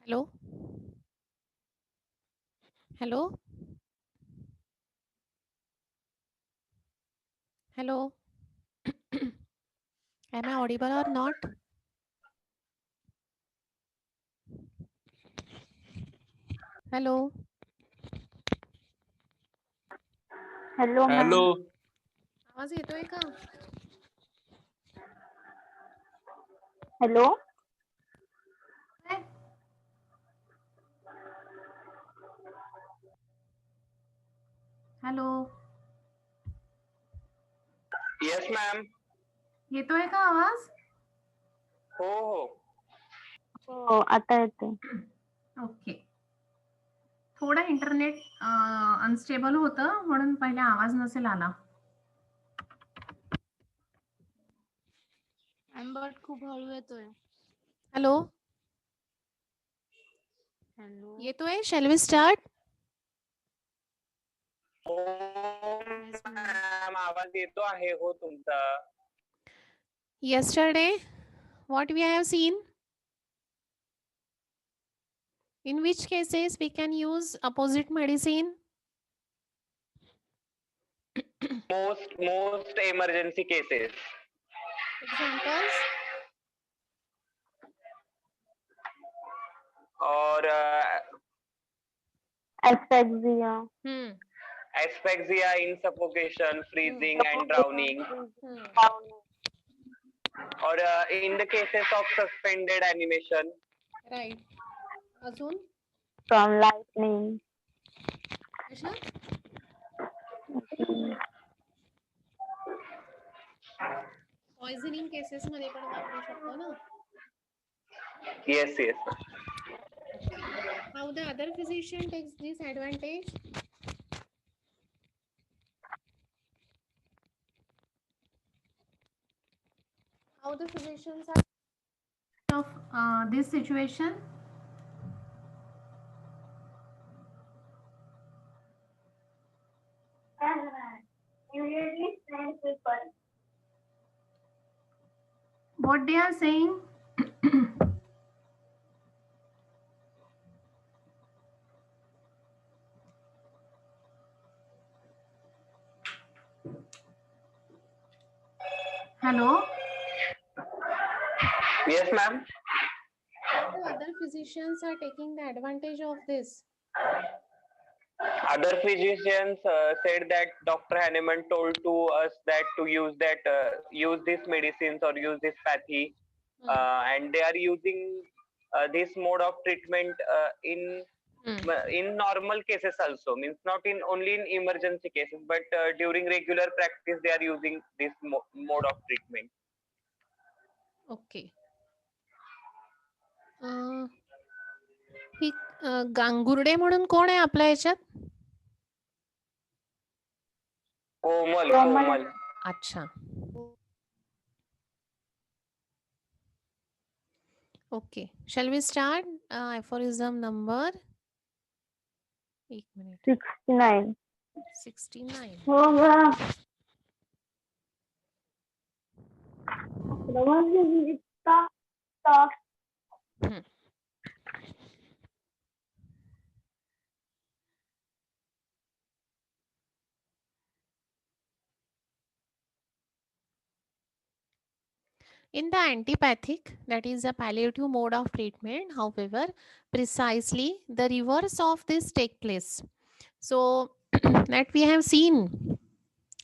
Hello? Hello? Hello? Am I audible or not? Hello? Hello, ma'am. Hello आवाज येतोय का? Hello. Hello? Yes ma'am. येतोय का आवाज? हो हो. हो, आता येते. ओके. थोडं इंटरनेट अनस्टेबल होतं म्हणून पहिले आवाज नसेल आला. बट खूप हळू येतोय. हॅलो? हॅलो. येतोय? Shall we start? हो Yes, ma'am. मॅम, आवाज येतो आहे हो तुमचा. Yesterday, what we have seen? In which cases we can use opposite medicine? most emergency cases. Examples? और Asphyxia. asphyxia in suffocation, freezing and drowning. Or in the cases of suspended animation. Right. अजून? From lightning. कशा? Poisoning cases मध्ये पण वापरू शकतो ना? Yes, yes. How the other physician takes this advantage? How the physicians are of this situation? What they are saying? Hello? Yes, ma'am. How the other physicians are taking the advantage of this? Other physicians said that Dr. Hahnemann told to us that to use these medicines or use this pathy, and they are using this mode of treatment in normal cases also, means not in only in emergency cases, but during regular practice they are using this mode of treatment. Okay. ही गांगुर्डे म्हणून कोण आहे आपल्या याच्यात? कोमल. अच्छा. Okay. Shall we start? Aphorism number 1 minute. 69. 69. हो गया इतना tough. Hmm. In the antipathic, that is a palliative mode of treatment, however, precisely the reverse of this take place. So that we have seen.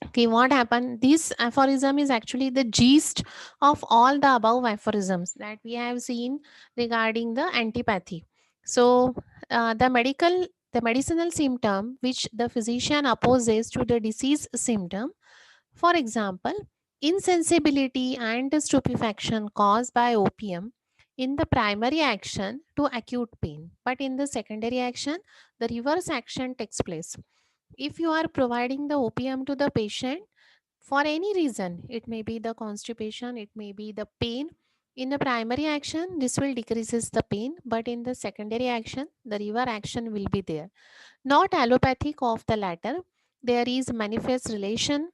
Okay, what happened? This aphorism is actually the gist of all the above aphorisms that we have seen regarding the antipathy. So, the medicinal symptom which the physician opposes to the disease symptom, for example, insensibility and stupefaction caused by opium in the primary action to acute pain, but in the secondary action, the reverse action takes place. If you are providing the opium to the patient for any reason, it may be the constipation, it may be the pain, in the primary action this will decreases the pain, but in the secondary action the reverse action will be there. Not allopathic of the latter, there is manifest relation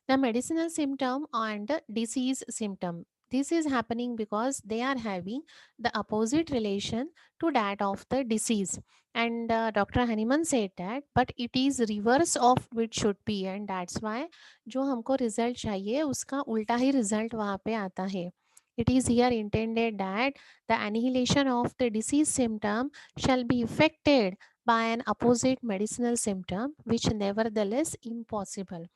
the medicinal symptom and the disease symptom. This is happening because they are having the opposite relation to that of the disease. And Dr. Haniman said that, but it is reverse of which should be, and that's why जो हमको result चाहिए उसका उल्टा ही result वहाँ पे आता है. It is here intended that the annihilation of the disease symptom shall be effected by an opposite medicinal symptom, which nevertheless impossible.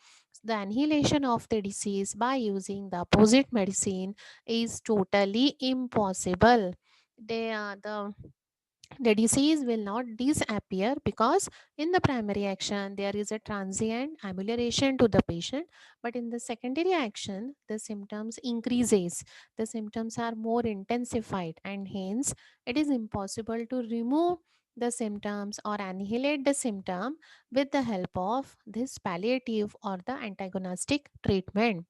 The annihilation of the disease by using the opposite medicine is totally impossible. The disease will not disappear because in the primary action there is a transient amelioration to the patient, but in the secondary action the symptoms increases, the symptoms are more intensified, and hence it is impossible to remove the symptoms or annihilate the symptom with the help of this palliative or the antagonistic treatment.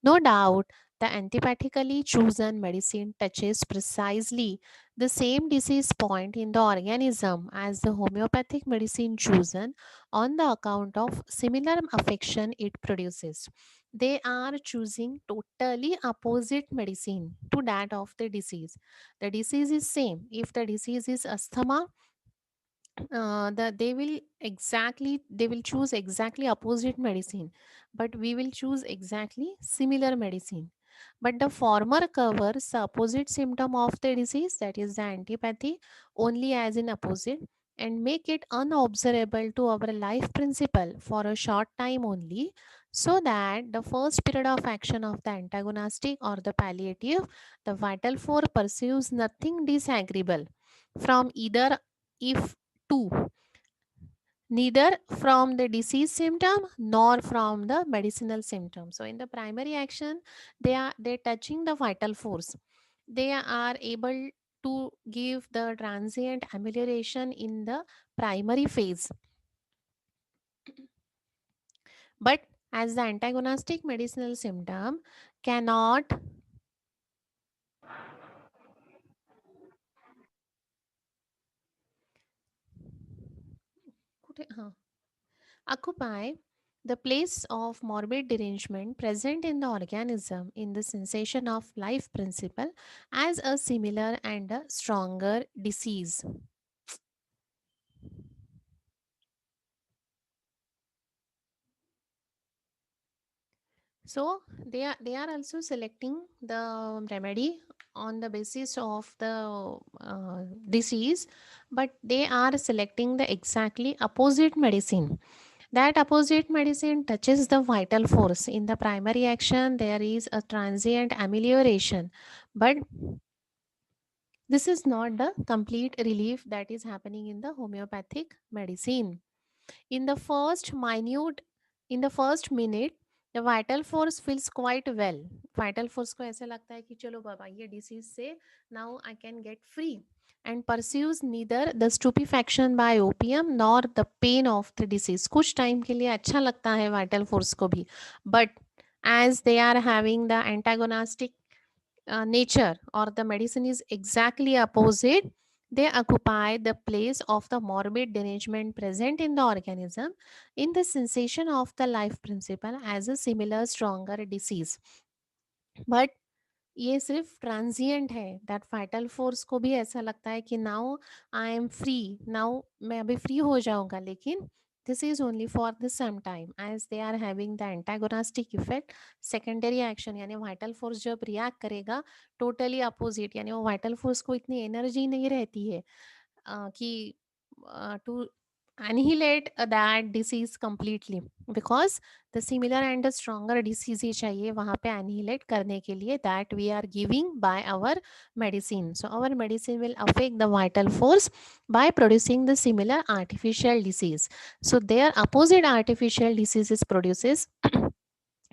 No doubt, the antipathically chosen medicine touches precisely the same disease point in the organism as the homeopathic medicine chosen on the account of similar affection it produces. They are choosing totally opposite medicine to that of the disease. The disease is same. If the disease is asthma, they will choose exactly opposite medicine, but we will choose exactly similar medicine. But the former covers the opposite symptom of the disease, that is the antipathy, only as in opposite, and make it unobservable to our life principle for a short time only, so that the first period of action of the antagonistic or the palliative, the vital force pursues nothing disagreeable from either, if two, neither from the disease symptom nor from the medicinal symptom. So in the primary action they touching the vital force, they are able to give the transient amelioration in the primary phase, but as the antagonistic medicinal symptom cannot occupy the place of morbid derangement present in the organism in the sensation of life principle as a similar and a stronger disease. So they are also selecting the remedy on the basis of the disease, but they are selecting the exactly opposite medicine. That opposite medicine touches the vital force. In the primary action, there is a transient amelioration, but this is not the complete relief that is happening in the homeopathic medicine. In the first minute, in the first minute, the vital force feels quite well. Vital force को ऐसा लगता है कि चलो बाबा ये disease से now I can get free, and pursues neither the stupefaction by opium nor the pain of the disease. कुछ time के लिए अच्छा लगता है vital force को भी, but as they are having the antagonistic nature or the medicine is exactly opposite, They occupy the place of the morbid derangement present in the organism in the sensation of the life principle as a similar stronger disease. But ये सिर्फ transient है. That फाइटल force को भी ऐसा लगता है कि now I am free, now मैं अभी फ्री हो जाऊंगा, लेकिन this is only for the some time as they are having the antagonistic effect. Secondary action यानी वाइटल फोर्स जब रिएक्ट करेगा टोटली अपोजिट, यानी वो वाइटल फोर्स को इतनी एनर्जी नहीं रहती है कि to annihilate that disease completely, because the similar and the stronger disease ही चाहिए वहाँ पे annihilate करने के लिए, that we are giving by our medicine. So our medicine will affect the vital force by producing the similar artificial disease. So their opposite artificial diseases produces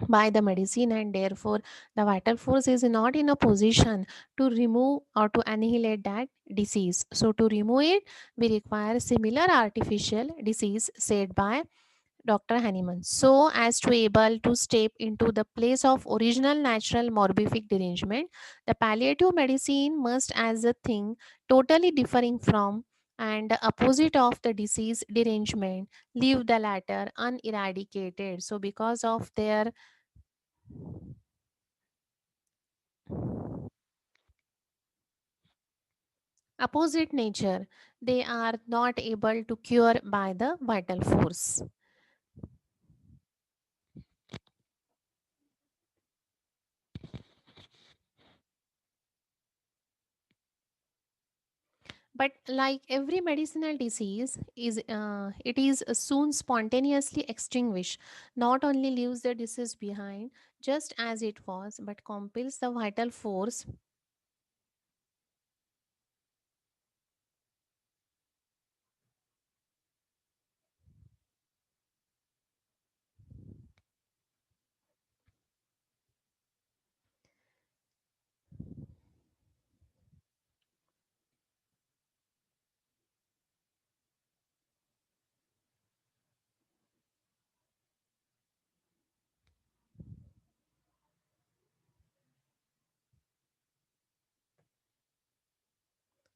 by the medicine, and therefore the vital force is not in a position to remove or to annihilate that disease. So to remove it we require similar artificial disease said by Dr. Hahnemann, so as to able to step into the place of original natural morbific derangement. The palliative medicine must as a thing totally differing from and the opposite of the disease derangement leave the latter uneradicated. So because of their opposite nature, they are not able to cure by the vital force. But like every medicinal disease is it is soon spontaneously extinguished, not only leaves the disease behind just as it was, but compels the vital force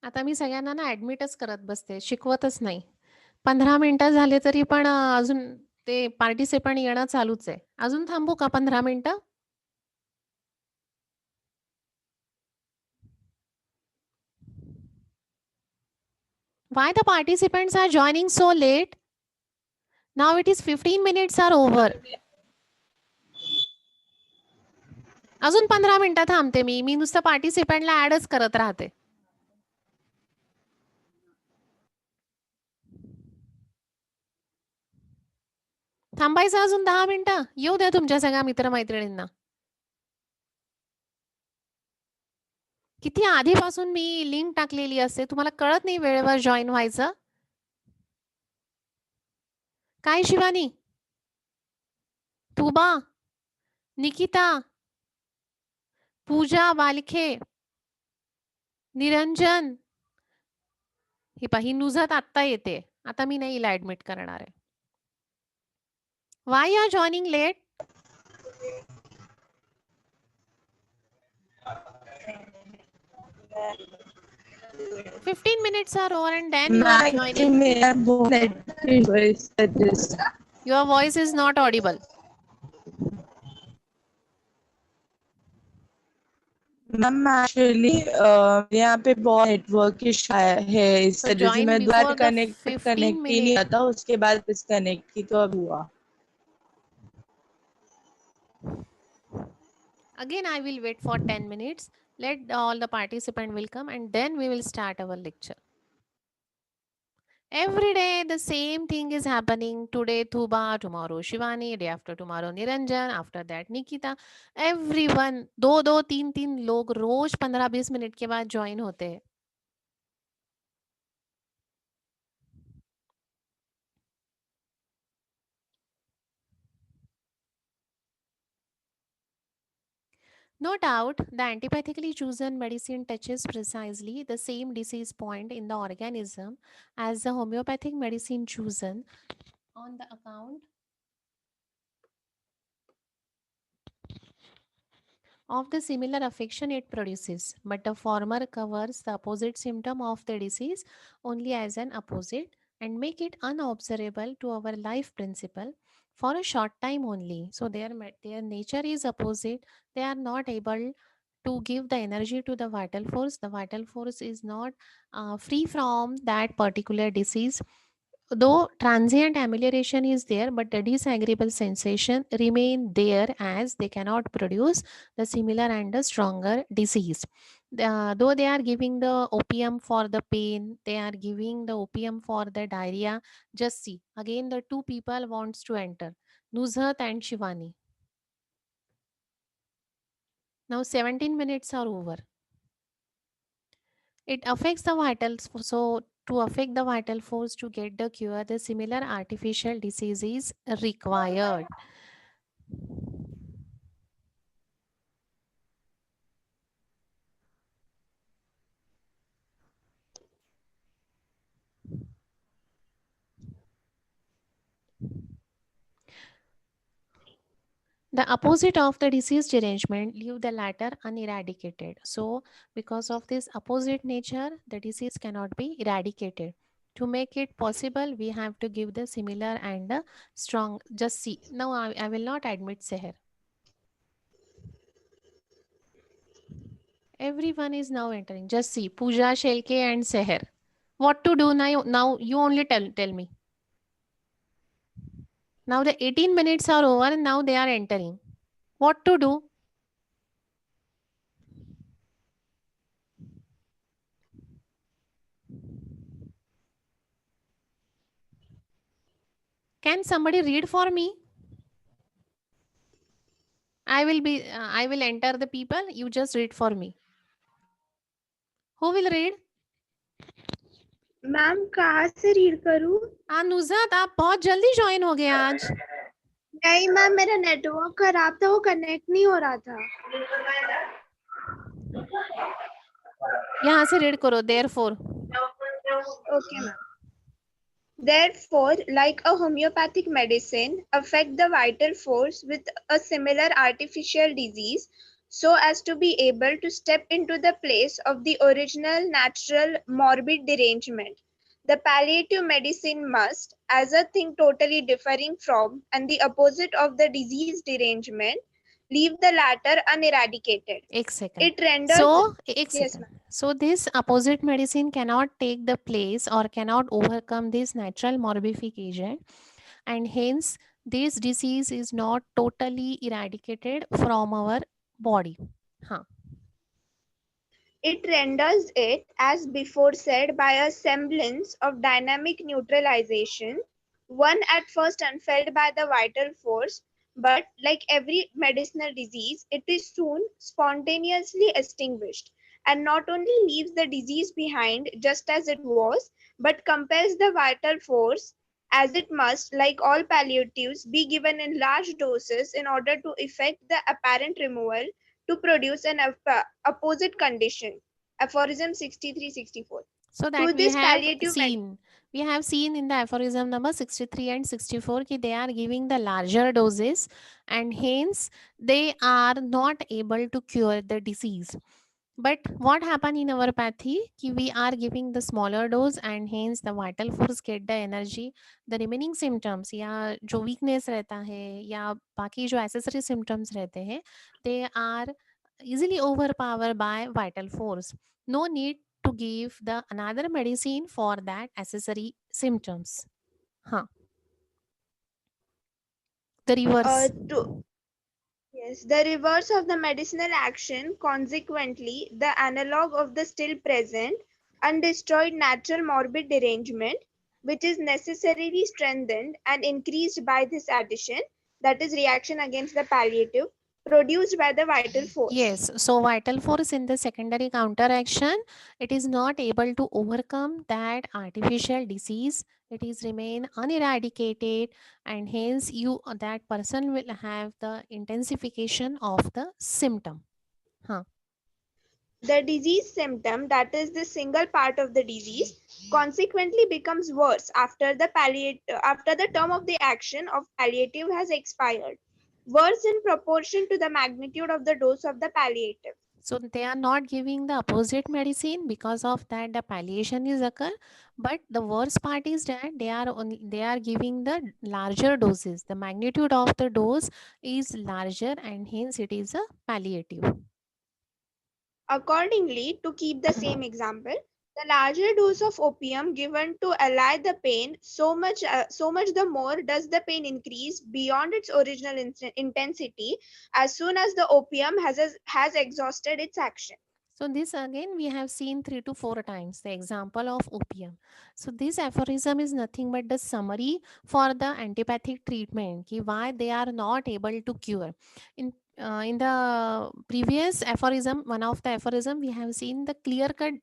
आता मी सगळ्यांना ना ॲडमिटच करत बसते, शिकवतच नाही. 15 मिनिटं झाले तरी पण अजून ते पार्टिसिपंट येणं चालूच आहे. अजून थांबू का 15 मिनिटं? Why the participants are joining so late? Now it is 15 minutes are over. अजून 15 मिनिटं थांबते मी. मी नुसतं पार्टिसिपंटला ॲडच करत राहते. थांबायचं अजून 10 मिनिटं? येऊ द्या तुमच्या सगळ्या मित्र-मैत्रिणींना. किती आधीपासून मी लिंक टाकलेली असते. तुम्हाला कळत नाही वेळेवर जॉइन व्हायचं? काय शिवानी? तुबा, निकिता, पूजा बालखे, निरंजन. ही पहा नुजत आत्ता येते. आता मी नाही हिला ॲडमिट करणार आहे. Why you are joining late? 15 minutes are over and then you are joining. Your voice is not audible. Ma'am actually यहाँ पे बहुत नेटवर्क इशू है इस So वजह से join मैं दोबारा before the कनेक्ट 15 ही नहीं minutes. आता, उसके बाद डिस्कनेक्ट की तो अब हुआ. Again, I will wait for 10 minutes. Let all the participant will come and then we will start our lecture. Every day the same thing is happening. Today Thuba, tomorrow Shivani, day after tomorrow Niranjan, after that Nikita. Everyone, दो तीन तीन लोग रोज 15-20 minute के बाद join होते हैं. No doubt, the antipathically chosen medicine touches precisely the same disease point in the organism as the homeopathic medicine chosen on the account of the similar affection it produces, but the former covers the opposite symptom of the disease only as an opposite and make it unobservable to our life principle for a short time only. So their nature is opposite. They are not able to give the energy to the vital force. The vital force is not free from that particular disease. Though transient amelioration is there, but the disagreeable sensation remain there as they cannot produce the similar and the stronger disease. Though they are giving the opium for the pain, they are giving the opium for the diarrhea. Just see, again the two people wants to enter, Nuzhat and Shivani. Now 17 minutes are over. It affects the vitals. So, to affect the vital force to get the cure, the similar artificial disease is required. The opposite of the disease derangement leave the latter uneradicated. So, because of this opposite nature, the disease cannot be eradicated. To make it possible, we have to give the similar and the strong. Just see. Now, I will not admit Seher. Everyone is now entering. Just see. Pooja, Shelke, and Seher. What to do now? Now you only tell me. Now the 18 minutes are over and now they are entering. What to do? Can somebody read for me? I will enter the people. You just read for me. Who will read? Ma'am कहाँ से read करूँ? नुज़ात आप बहुत जल्दी join हो गए आज. नहीं मैम, मेरा नेटवर्क खराब था, वो कनेक्ट नहीं हो रहा था. यहाँ से रीड करो. Therefore. Okay ma'am. Therefore, like a homeopathic medicine, affect the vital force with a similar artificial disease so as to be able to step into the place of the original natural morbid derangement. The palliative medicine must, as a thing totally differing from and the opposite of the disease derangement, leave the latter uneradicated. एक second. It renders. So, एक Yes, second. ma'am. So, this opposite medicine cannot take the place or cannot overcome this natural morbification, and hence this disease is not totally eradicated from our body. Huh. It renders it, as before said, by a semblance of dynamic neutralization, one at first unfelt by the vital force, but like every medicinal disease, it is soon spontaneously extinguished, and not only leaves the disease behind just as it was, but compels the vital force, as it must, like all palliatives, be given in large doses in order to effect the apparent removal to produce an opposite condition. Aphorism 63-64. So that To we this have palliative seen. We have seen in the aphorism number 63 and 64 that they are giving the larger doses and hence they are not able to cure the disease. But what happened in our pathy? We are giving the smaller dose and hence the vital force get the energy. The remaining symptoms या जो weakness रहता है या बाकी जो accessory symptoms रहते हैं, they are easily overpowered by vital force. No need to give the another medicine for that accessory symptoms. Huh. The reverse. Yes, the reverse of the medicinal action, consequently, the analog of the still present, undestroyed natural morbid derangement, which is necessarily strengthened and increased by this addition, that is reaction against the palliative, produced by the vital force. Yes, so vital force in the secondary counteraction, it is not able to overcome that artificial disease. It is remain uneradicated, and hence you that person will have the intensification of the symptom. Huh. The disease symptom, that is the single part of the disease, consequently becomes worse after the term of the action of palliative has expired. worse in proportion to the magnitude of the dose of the palliative. So they are not giving the opposite medicine, because of that the palliation is occur. But the worst part is that they are giving the larger doses. The magnitude of the dose is larger, and hence it is a palliative. Accordingly, to keep the same example, the larger dose of opium given to allay the pain, so much the more does the pain increase beyond its original intensity as soon as the opium has exhausted its action. So this again we have seen 3 to 4 times the example of opium. So this aphorism is nothing but the summary for the antipathic treatment, ki why they are not able to cure. In the previous aphorism, one of the aphorism we have seen the clear cut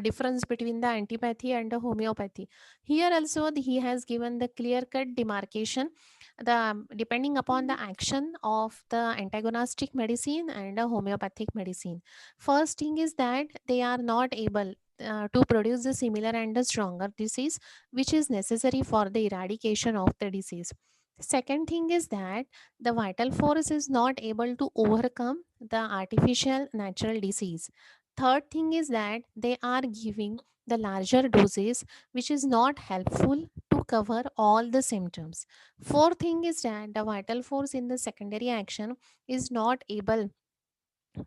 difference between the antipathy and the homeopathy. Here also he has given the clear cut demarcation, the depending upon the action of the antagonistic medicine and the homeopathic medicine. First thing is that they are not able to produce the similar and the stronger disease which is necessary for the eradication of the disease. Second thing is that the vital force is not able to overcome the artificial natural disease. Third thing is that they are giving the larger doses which is not helpful to cover all the symptoms. Fourth thing is that the vital force in the secondary action is not able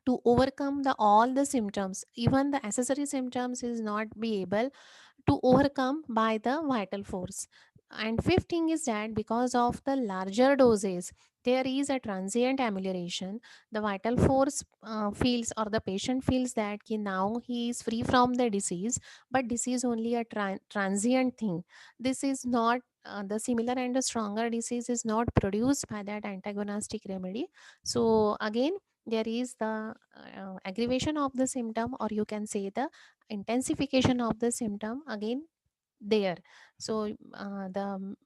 to overcome the all the symptoms. Even the accessory symptoms is not be able to overcome by the vital force. And fifth thing is that because of the larger doses, there is a transient amelioration. The vital force feels, or the patient feels that now he is free from the disease, but this is only a transient thing. This is not the similar and the stronger disease is not produced by that antagonistic remedy. So again, there is the aggravation of the symptom, or you can say the intensification of the symptom again there. So the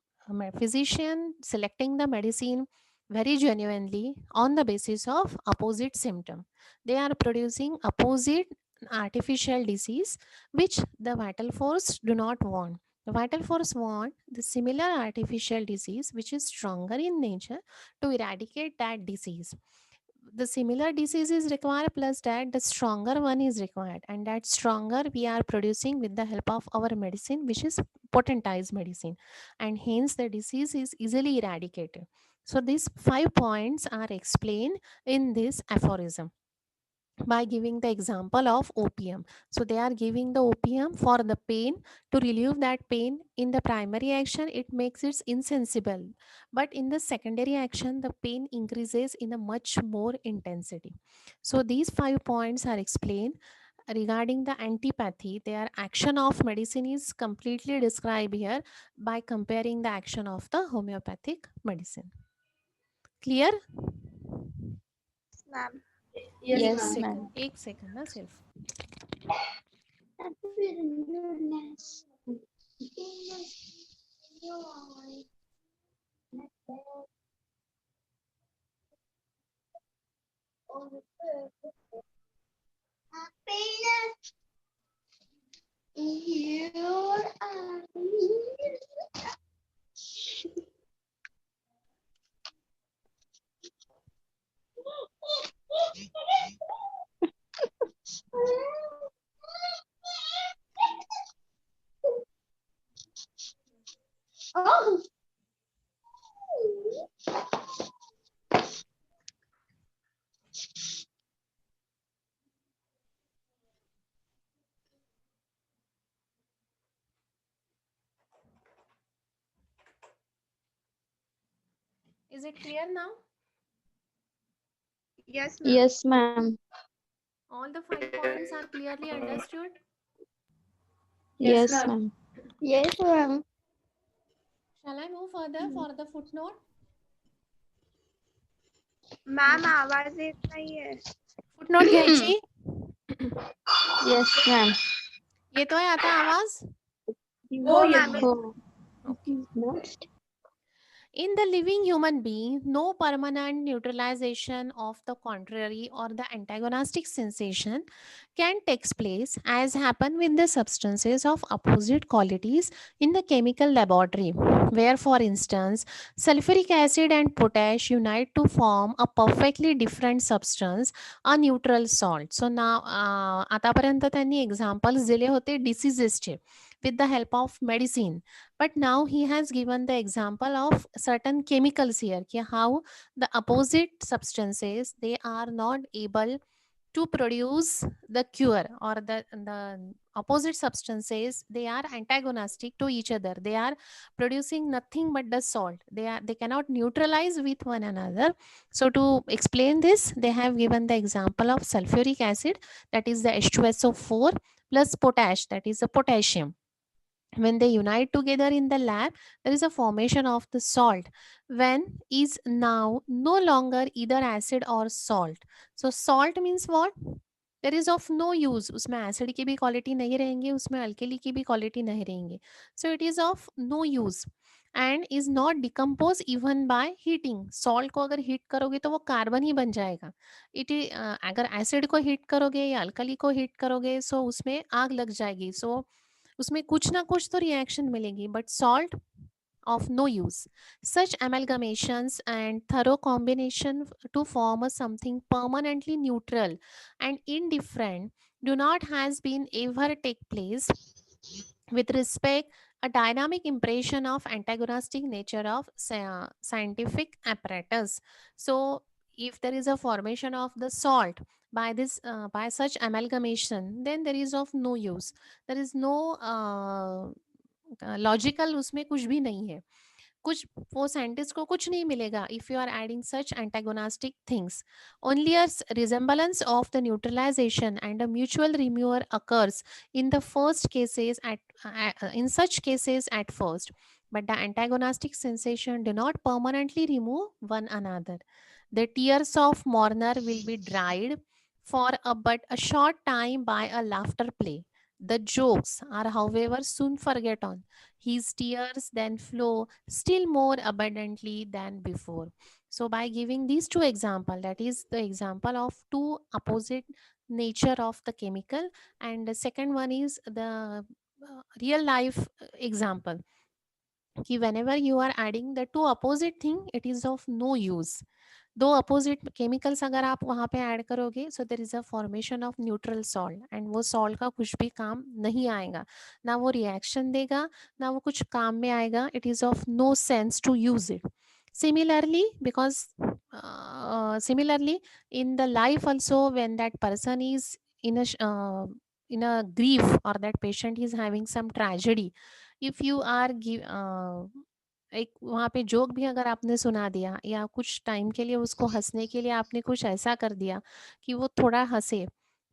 physician selecting the medicine very genuinely on the basis of opposite symptom, they are producing opposite artificial disease which the vital force do not want. The vital force want the similar artificial disease which is stronger in nature to eradicate that disease. The similar disease is required, plus that the stronger one is required, and that stronger we are producing with the help of our medicine which is potentized medicine, and hence the disease is easily eradicated. So these 5 points are explained in this aphorism by giving the example of opium. So they are giving the opium for the pain, to relieve that pain. In the primary action it makes it insensible, but in the secondary action the pain increases in a much more intensity. So these 5 points are explained. Regarding the antipathy, their action of medicine is completely described here by comparing the action of the homeopathic medicine. Clear? Ma'am. एक second, एक second ना सिर्फ. Is it clear now? Yes, ma'am. Yes, ma'am. All the 5 points are clearly understood. Yes, ma'am. Yes, ma'am. Shall I move further for the footnote? Ma'am आवाज येत नाहीये. Footnote घ्यायची. Yes, ma'am. येतोय आता आवाज? हो ma'am. Oh. Okay. In the living human being, no permanent neutralization of the contrary or the antagonistic sensation can take place as happen with the substances of opposite qualities in the chemical laboratory, where for instance sulfuric acid and potash unite to form a perfectly different substance, a neutral salt. So now आतापर्यंत त्यांनी examples दिले होते diseases with the help of medicine, but now he has given the example of certain chemicals here how the opposite substances they are not able to produce the cure, or the opposite substances they are antagonistic to each other, they are producing nothing but the salt, they cannot neutralize with one another. So to explain this, they have given the example of sulfuric acid, that is the H2SO4, plus potash, that is the potassium. When they unite together in the lab, there is a formation of the salt, when is now no longer either acid or salt. So salt means what? There is of no use, उसमें acid की भी quality नहीं रहेंगे, उसमें alkali की भी quality नहीं रहेंगे. So it is of no use and is not decompose even by heating. Salt को अगर heat करोगे तो वो carbon ही बन जाएगा. अगर acid को heat करोगे या alkali को heat करोगे, so उसमें आग लग जाएगी. So उसमें कुछ ना कुछ तो रिएक्शन मिलेगी, but salt of no use. Such amalgamations and thorough combination to form a something permanently neutral and indifferent do not has been ever take place with respect a dynamic impression of antagonistic nature of scientific apparatus. So if there is a formation of the salt by this by such amalgamation, then there is of no use, there is no logical उसमें कुछ भी नहीं है, कुछ वो scientist को कुछ नहीं मिलेगा if you are adding such antagonistic things. Only a resemblance of the neutralization and a mutual removal occurs in the first cases in such cases at first, but the antagonistic sensation do not permanently remove one another. The tears of mourner will be dried for but a short time by a laughter play. The jokes are, however, soon forgotten. His tears then flow still more abundantly than before. So, by giving these two examples, that is the example of two opposite nature of the chemical, and the second one is the real life example. कि whenever you are adding the two opposite thing, it is of no use. दो opposite chemicals अगर आप वहाँ पे add करोगे, so there is a formation of neutral salt, and वो salt का कुछ भी काम नहीं आएगा, ना वो रिएक्शन देगा, ना वो कुछ काम में आएगा. It is of no sense to use it. Similarly, because similarly in the life also, when that person is in a grief, or that patient is having some tragedy, if you are एक वहाँ पे joke भी अगर आपने सुना दिया, या कुछ टाइम के लिए उसको हँसने के लिए आपने कुछ ऐसा कर दिया कि वो थोड़ा हँसे,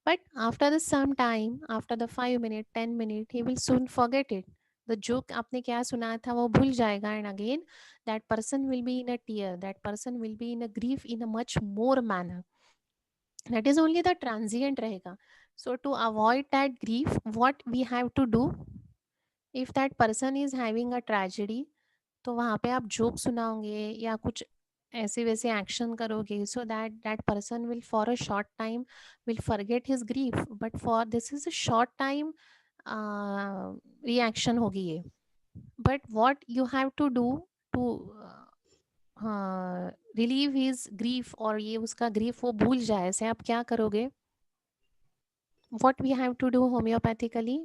but after the some time, after the 5 minute 10 minute, he will soon forget it. The joke आपने क्या सुनाया था वो भूल जाएगा, and again that person will be in a tear, that person will be in a grief in a much more manner. That is only the transient रहेगा. So to avoid that grief, what we have to do, if that person is having a tragedy, तो वहाँ पे आप joke सुनाओगे या कुछ ऐसे वैसे action करोगे, so that that person will for a short time will forget his grief, but for this is a short time reaction होगी ये. But what you have to do to relieve his grief, और ये उसका grief वो भूल जाए, ऐसे आप क्या करोगे? What we have to do homeopathically?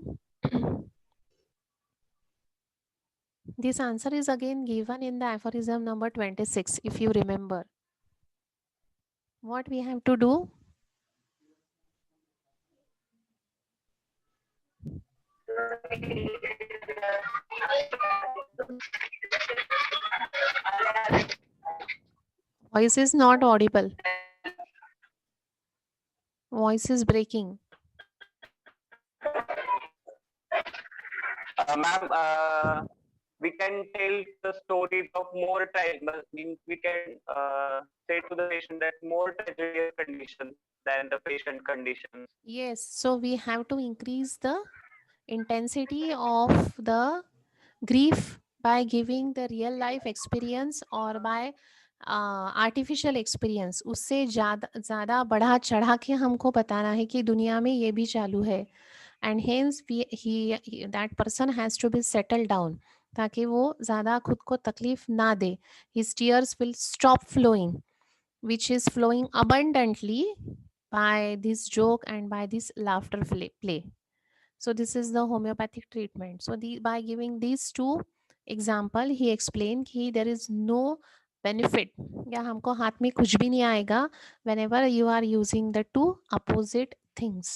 This answer is again given in the aphorism number 26, if you remember. What we have to do? Voice is not audible. Voice is breaking. Ma'am, we can tell the stories of more means we can say to the patient that more tragedious conditions than the patient conditions. Yes, so we have to increase the intensity of the grief by giving the real life experience or by artificial experience, उससे ज़्यादा ज़्यादा बढ़ा चढ़ा के हमको बताना है कि दुनिया में ये भी चालू है, and hence he that person has to be settle down, ताकि वो ज़्यादा खुद को तकलीफ ना दे. His tears will stop flowing, which is flowing abundantly by this joke and by this laughter play. So this is the homeopathic treatment. So by giving these two example, he explained कि there is no benefit, या हमको हाथ में कुछ भी नहीं आएगा whenever you are using the two opposite things.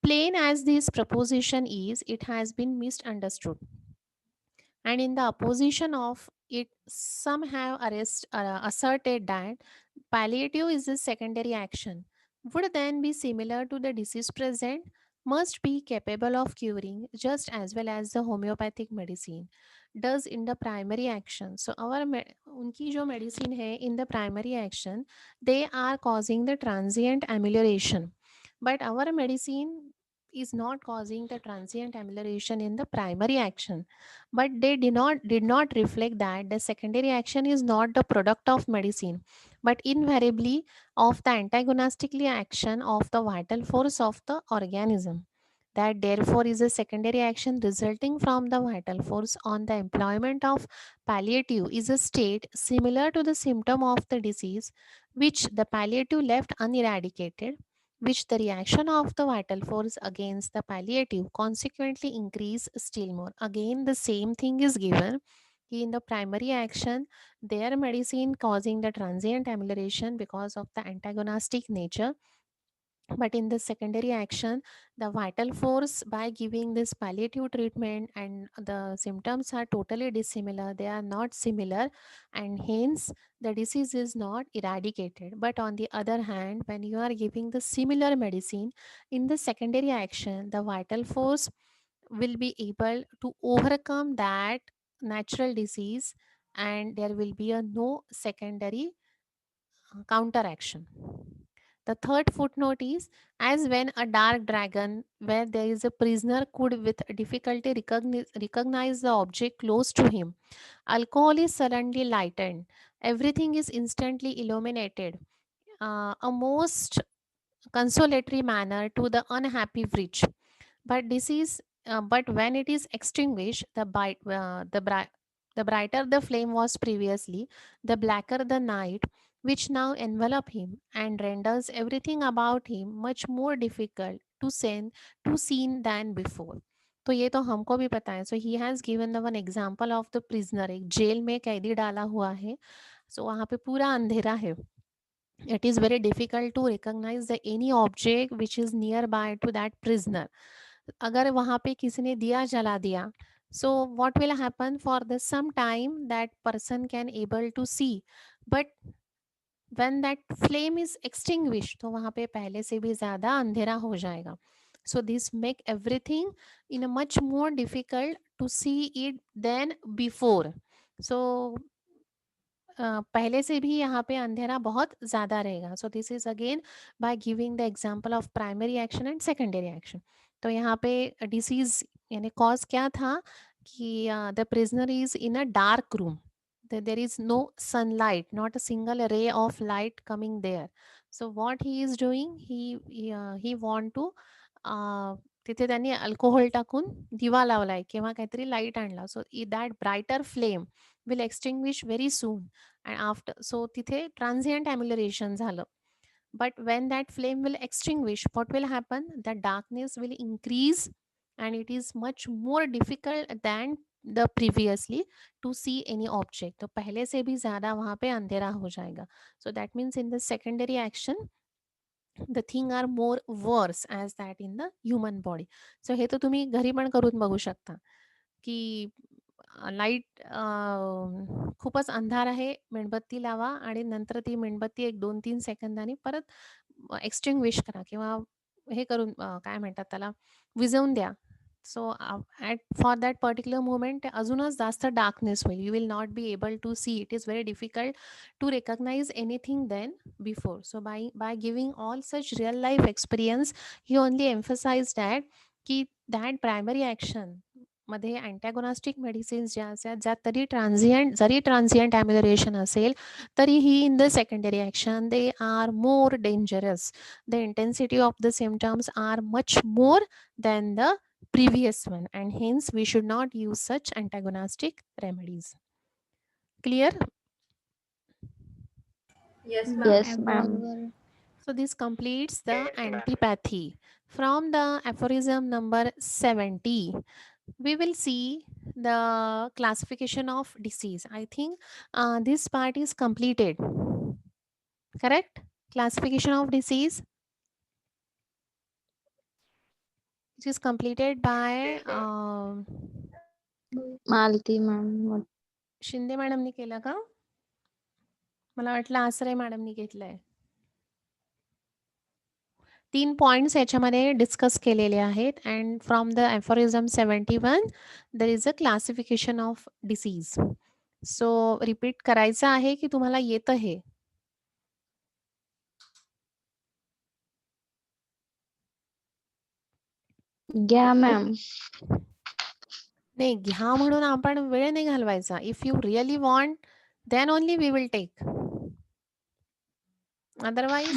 Plain as this proposition is, it has been misunderstood, and in the opposition of it, some have asserted that palliative is a secondary action, would then be similar to the disease present, must be capable of curing just as well as the homeopathic medicine does in the primary action. So our unki jo medicine hai in the primary action, they are causing the transient amelioration, but our medicine is not causing the transient amelioration in the primary action. But they did not reflect that the secondary action is not the product of medicine, but invariably of the antagonistically action of the vital force of the organism. That therefore is a secondary action resulting from the vital force on the employment of palliative is a state similar to the symptom of the disease which the palliative left uneradicated, which the reaction of the vital force against the palliative consequently increase still more. Again, the same thing is given. In the primary action, their medicine causing the transient amelioration because of the antagonistic nature, but in the secondary action, the vital force by giving this palliative treatment and the symptoms are totally dissimilar, they are not similar, and hence the disease is not eradicated. But on the other hand, when you are giving the similar medicine in the secondary action, the vital force will be able to overcome that natural disease, and there will be a no secondary counteraction. The third footnote is, as when a dark dragon, where there is a prisoner, could with difficulty recognize the object close to him, alcohol is suddenly lightened, everything is instantly illuminated, a most consolatory manner to the unhappy wretch. But disease, but when it is extinguished, the brighter the flame was previously, the blacker the night which now envelop him and renders everything about him much more difficult to seen than before. तो ये तो हमको भी पता है. So he has given the one example of the prisoner, एक jail में कैदी डाला हुआ है. सो वहाँ पे पूरा अंधेरा है. It is very difficult to recognize the any object which is nearby to that prisoner. अगर वहाँ पे किसी ने दिया जला दिया, so what will happen for the some time that person can able to see, but when that flame is extinguished, तो वहाँ पे पहले से भी ज़्यादा अंधेरा हो जाएगा. So this make everything in a much more difficult to see it than before. So पहले से भी यहाँ पे अंधेरा बहुत ज़्यादा रहेगा. So this is again by giving the example of primary action and secondary action. तो यहाँ पे डिसीज यानी कॉज क्या था कि the prisoner is in a dark room, there is no sunlight, not a single ray of light coming there. So what he is doing, he want to तिथे त्यांनी alcohol टाकून दिवा लावलाय किंवा काहीतरी लाईट आणला. So that brighter flame will extinguish very soon, and after, so तिथे transient amelioration झालं. But when that flame will extinguish, what will happen, the darkness will increase and it is much more difficult than the previously to see any object. तो पहले से भी ज़्यादा वहाँ पे अंधेरा हो जाएगा. So that means in the secondary action the thing are more worse as that in the human body. So हे तो तुम्ही घरी पण करून बघू शकता की लाईट खूपच अंधार आहे, मेणबत्ती लावा आणि नंतर ती मेणबत्ती एक 2-3 सेकंदांनी परत एक्सटिंग्विश करा किंवा हे करून काय म्हणतात त्याला, विझवून द्या. So for that particular moment अजूनच जास्त डार्कनेस होईल. You will not be able to see. It is very difficult to recognise anything then before. So by giving all such real life experience, he only emphasise that की that primary action मध्ये antagonistic medicines ज्या असतात ज्यात जरी transient amelioration असेल तरीही in the secondary action they are more dangerous. The intensity of the symptoms are much more than the previous one, and hence we should not use such antagonistic remedies. Clear? Yes, ma'am. So this completes the Yes, ma'am. antipathy. From the aphorism number 70, we will see the classification of disease. I think this part is completed. Correct? Classification of disease. It is completed by Yes, ma'am. Malti, ma'am. Shinde मॅडमनी केला का? मला वाटलं आसरे मॅडमनी घेतलंय. 3 points याच्यामध्ये discuss केलेले आहेत. And from the aphorism 71 there is a classification of disease. So repeat करायचं आहे की तुम्हाला येतं हे? घ्या मॅम. नाही, घ्या म्हणून आपण वेळ नाही घालवायचा. If you really want then only we will take. Otherwise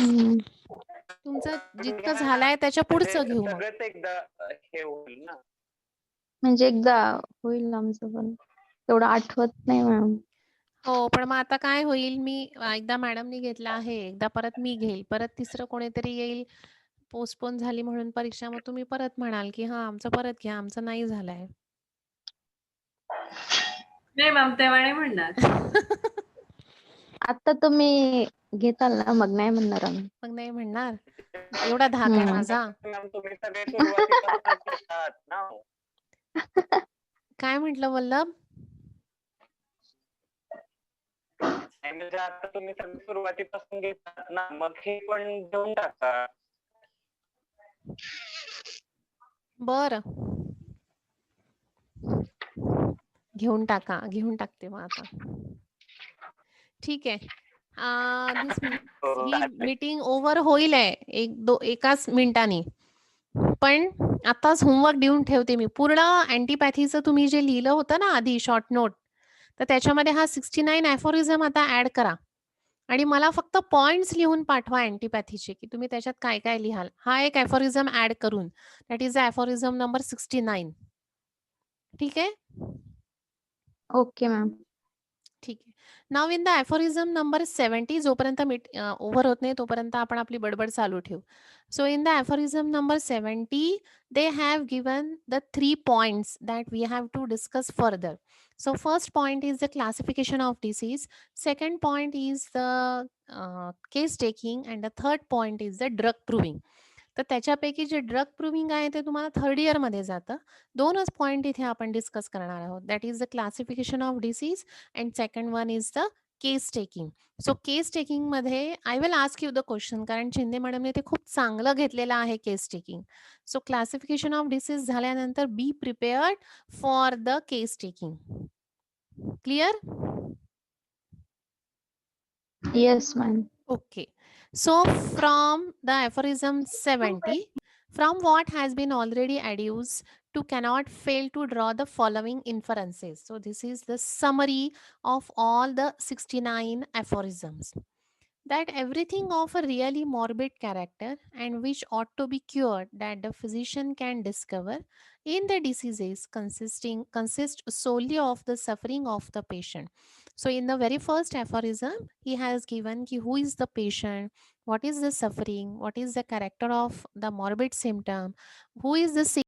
तुमचं जितकं झालंय त्याच्या पुढचं घेऊ मग. सगळंच एकदा हे होईल ना. म्हणजे एकदा होईल आमचं पण तेवढं आठवत नाही मॅम. हो, पण मग आता काय होईल, मी एकदा मॅडमनी घेतला आहे, एकदा परत मी घेईल, परत तिसरं कोणीतरी येईल, पोस्टपोन झाली म्हणून परीक्षा, मग तुम्ही परत म्हणाल की हा आमचं परत घ्या, आमचं नाही झालंय. नाही मॅम, तेव्हा नाही म्हणणार. आता तुम्ही घेताल ना, मग नाही म्हणणार आम्ही. मग नाही म्हणणार? एवढा धाक आहे माझा? मॅम तुम्ही सगळे सुरुवातीपासून घेतात ना. काय म्हटलं वल्लभ? म्हणजे आता तुम्ही सगळे सुरुवातीपासून घेतात ना, मग हे पण घेऊन टाका. बर, घेऊन टाकते मग आता. ठीक आहे. ही मीटिंग ओव्हर होईल आहे एकाच मिनिटाने, पण आताच होमवर्क देऊन ठेवते मी. पूर्ण अँटीपॅथीचं तुम्ही जे लिहिलं होतं ना आधी शॉर्ट नोट, तर त्याच्यामध्ये हा 69 ॲफोरिझम आता ऍड करा आणि मला फक्त पॉइंट्स लिहून पाठवा अँटीपॅथीचे, की तुम्ही त्याच्यात काय काय लिहाल. हा एक ॲफोरिझम ऍड करून, दॅट इज ॲफोरिझम नंबर 69. ठीक आहे? Okay ma'am. ठीक आहे. नाव इन द ॲफोरिझम नंबर 70, जोपर्यंत ओव्हर होत नाही तोपर्यंत आपण आपली बडबड चालू ठेवू. So in the aphorism number 70, they have given the 3 points that we have to discuss further. So first point is the classification of disease. Second point is the case taking, and the third point is the drug proving. तर त्याच्यापैकी जे drug proving आहे ते तुम्हाला third year मध्ये जातं. 2च point इथे आपण discuss करणार आहोत. That is the classification of disease and second one is the case taking. So case taking मध्ये I will ask you the question, कारण शिंदे मॅडमने ते खूप चांगलं घेतलेलं आहे case taking. So classification of disease झाल्यानंतर be prepared for the case taking. Clear? Yes ma'am. Okay. So from the aphorism 70, from what has been already adduced, to cannot fail to draw the following inferences. So this is the summary of all the 69 aphorisms. That everything of a really morbid character and which ought to be cured, that the physician can discover in the diseases consist solely of the suffering of the patient. So in the very first aphorism, he has given who is the patient, what is the suffering, what is the character of the morbid symptom, who is the sick